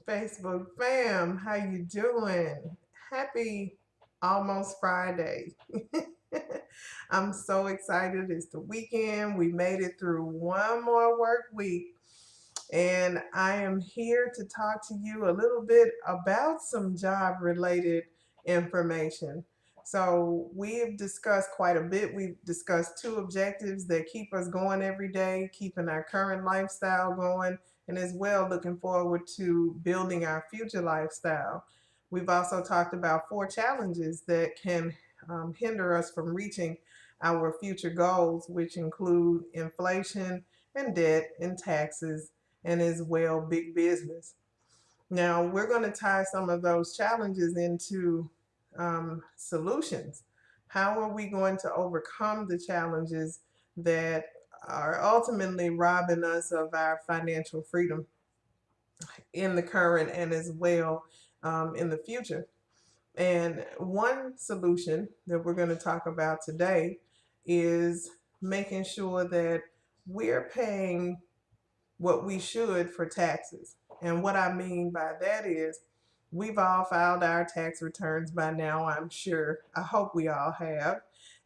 Facebook fam, how you doing? Happy almost Friday. I'm so excited. It's the weekend. We made it through one more work week. And I am here to talk to you a little bit about some job related information. So, we've discussed quite a bit. We've discussed two objectives that keep us going every day, keeping our current lifestyle going, and as well looking forward to building our future lifestyle. We've also talked about four challenges that can hinder us from reaching our future goals, which include inflation and debt and taxes, and as well big business. Now, we're going to tie some of those challenges into solutions. How are we going to overcome the challenges that are ultimately robbing us of our financial freedom in the current and as well in the future? And one solution that we're going to talk about today is making sure that we're paying what we should for taxes. And what I mean by that is we've all filed our tax returns by now, I'm sure. I hope we all have.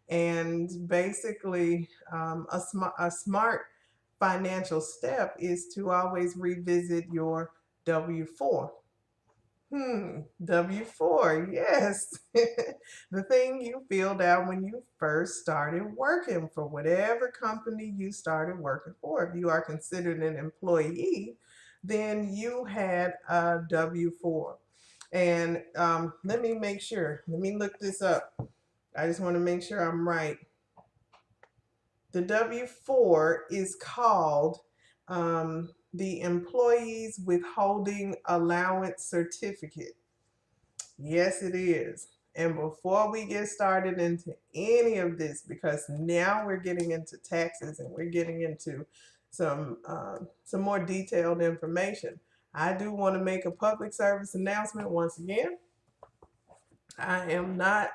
And basically, a smart financial step is to always revisit your W 4. W 4, yes. The thing you filled out when you first started working for whatever company you started working for. If you are considered an employee, then you had a W 4. And let me make sure, let me look this up. I just want to make sure I'm right. The W 4 is called the Employees Withholding Allowance Certificate. Yes, it is. And before we get started into any of this, because now we're getting into taxes and we're getting into some more detailed information, I do want to make a public service announcement once again. I am not,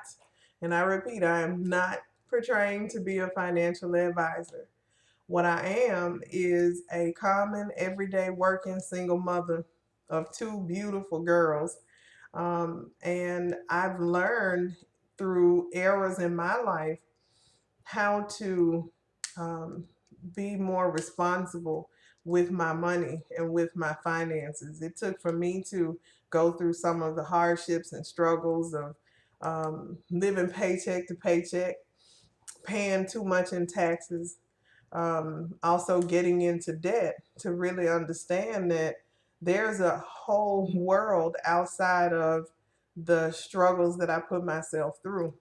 and I repeat, I am not portraying to be a financial advisor. What I am is a common, everyday working single mother of two beautiful girls. And I've learned through errors in my life how to um, be more responsible with my money and with my finances. It took for me to go through some of the hardships and struggles of living paycheck to paycheck, paying too much in taxes, also getting into debt to really understand that there's a whole world outside of the struggles that I put myself through.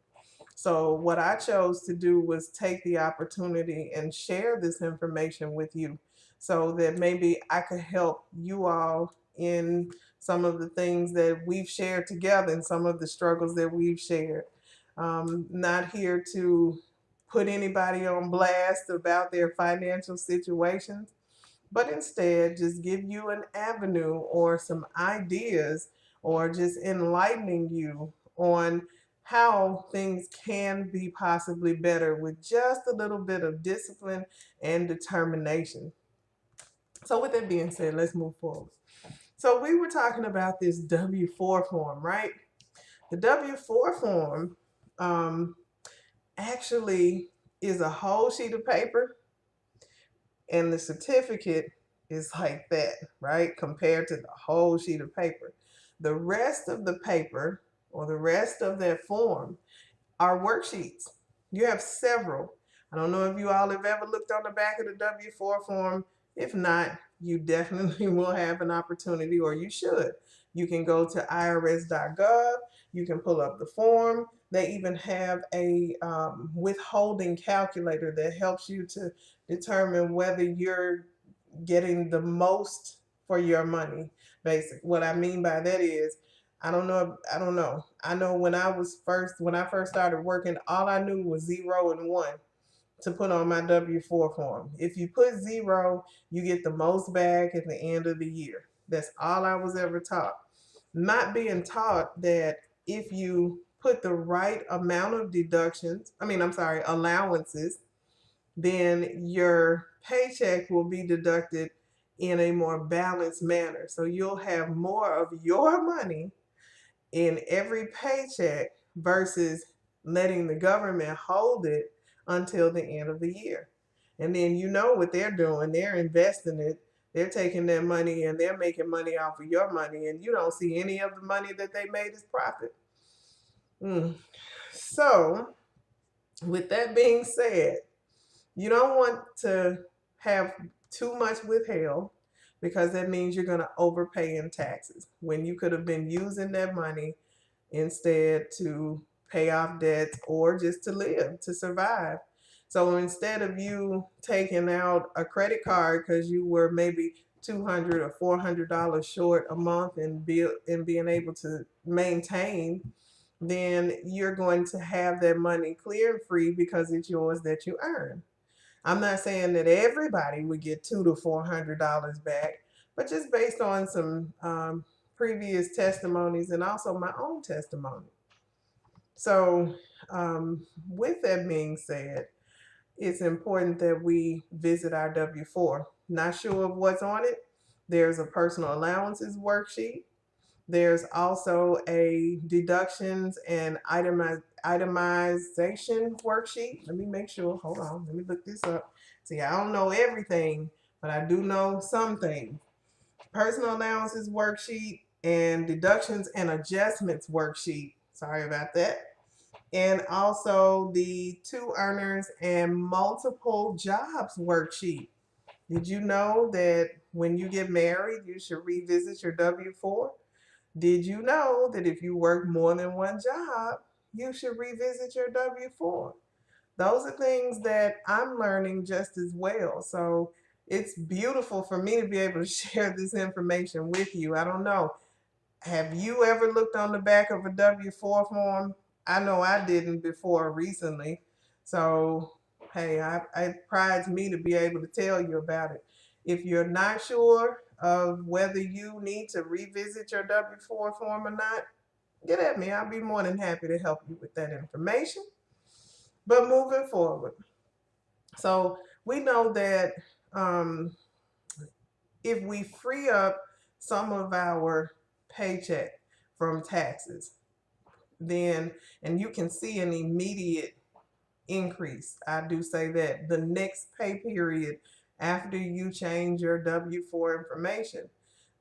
So, what I chose to do was take the opportunity and share this information with you so that maybe I could help you all in some of the things that we've shared together and some of the struggles that we've shared. Not here to put anybody on blast about their financial situations, but instead just give you an avenue or some ideas or just enlightening you on how things can be possibly better with just a little bit of discipline and determination. So, with that being said, let's move forward. So, we were talking about this W 4 form, right? The W 4 form um, actually is a whole sheet of paper, and the certificate is like that, right? Compared to the whole sheet of paper. The rest of the paper or the rest of that form are worksheets. You have several. I don't know if you all have ever looked on the back of the W 4 form. If not, you definitely will have an opportunity, or you should. You can go to irs.gov, you can pull up the form. They even have a withholding calculator that helps you to determine whether you're getting the most for your money. Basic. What I mean by that is, I don't know. I know when I first started working, all I knew was 0 and 1 to put on my W 4 form. If you put 0, you get the most back at the end of the year. That's all I was ever taught. Not being taught that if you put the right amount of allowances, then your paycheck will be deducted in a more balanced manner. So you'll have more of your money in every paycheck versus letting the government hold it until the end of the year. And then you know what they're doing, they're investing it, they're taking their money and they're making money off of your money, and you don't see any of the money that they made as profit. So, with that being said, you don't want to have too much withheld because that means you're going to overpay in taxes when you could have been using that money instead to pay off debts or just to live, to survive. So instead of you taking out a credit card because you were maybe $200 or $400 short a month and being able to maintain, then you're going to have that money clear and free because it's yours that you earn. I'm not saying that everybody would get $200 to $400 back, but just based on some previous testimonies and also my own testimony. So, with that being said, it's important that we visit our W-4. Not sure of what's on it? There's a personal allowances worksheet. There's also a deductions and itemization worksheet. Let me make sure. Hold on. Let me look this up. See, I don't know everything, but I do know some things. Personal allowances worksheet and deductions and adjustments worksheet. Sorry about that. And also the two earners and multiple jobs worksheet. Did you know that when you get married, you should revisit your W-4? Did you know that if you work more than one job, you should revisit your W-4? Those are things that I'm learning just as well. So it's beautiful for me to be able to share this information with you. I don't know. Have you ever looked on the back of a W-4 form? I know I didn't before recently. So, hey, it prides me to be able to tell you about it. If you're not sure of whether you need to revisit your W-4 form or not, get at me. I'll be more than happy to help you with that information. But moving forward, so we know that um, if we free up some of our paycheck from taxes, then, and you can see an immediate increase. I do say that the next pay period after you change your W-4 information,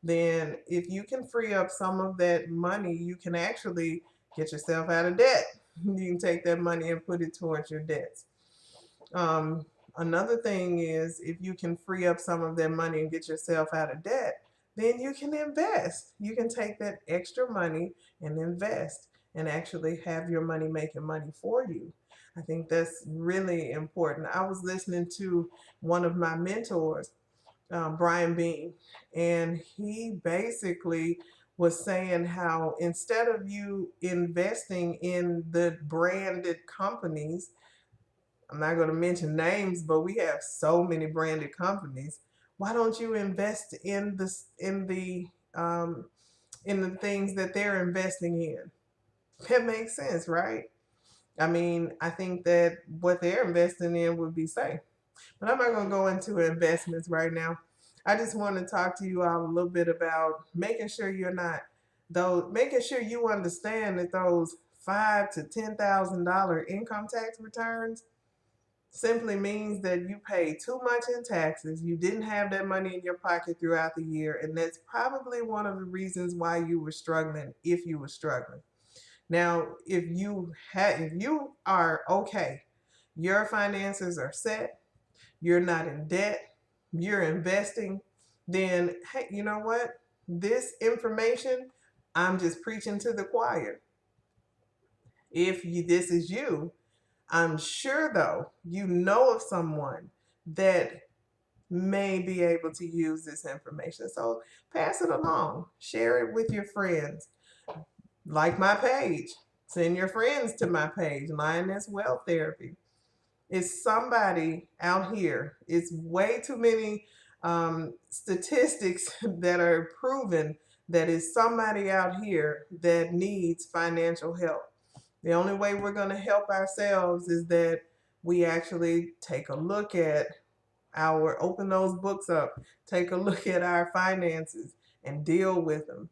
then if you can free up some of that money, you can actually get yourself out of debt. You can take that money and put it towards your debts. Another thing is if you can free up some of that money and get yourself out of debt, then you can invest. You can take that extra money and invest and actually have your money making money for you. I think that's really important. I was listening to one of my mentors, Brian Bean, and he basically was saying how instead of you investing in the branded companies, I'm not going to mention names, but we have so many branded companies. Why don't you invest in um, the things that they're investing in? That makes sense, right? I mean, I think that what they're investing in would be safe. But I'm not going to go into investments right now. I just want to talk to you all a little bit about making sure you're not making sure you understand that those $5,000 to $10,000 income tax returns simply means that you paid too much in taxes. You didn't have that money in your pocket throughout the year, and that's probably one of the reasons why you were struggling, if you were struggling. Now, if you are okay, your finances are set, you're not in debt, you're investing, then hey, you know what? This information, I'm just preaching to the choir. If this is you, I'm sure though you know of someone that may be able to use this information. So pass it along, share it with your friends. Like my page, send your friends to my page, Lioness Wealth Therapy. It's somebody out here. It's way too many statistics that are proven that it's somebody out here that needs financial help. The only way we're going to help ourselves is that we actually take a look at open those books up, take a look at our finances and deal with them.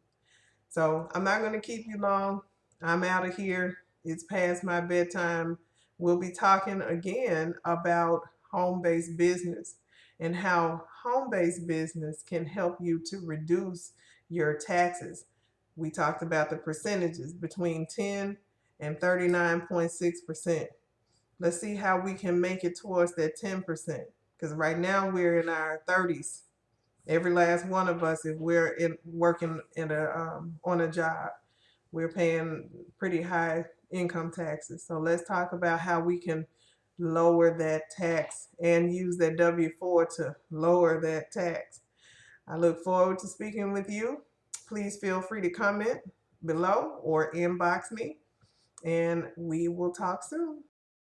So I'm not going to keep you long. I'm out of here. It's past my bedtime. We'll be talking again about home-based business and how home-based business can help you to reduce your taxes. We talked about the percentages between 10 and 39.6%. Let's see how we can make it towards that 10%. Because right now we're in our 30s. Every last one of us, if we're working in on a job, we're paying pretty high income taxes. So let's talk about how we can lower that tax and use that W-4 to lower that tax. I look forward to speaking with you. Please feel free to comment below or inbox me, and we will talk soon.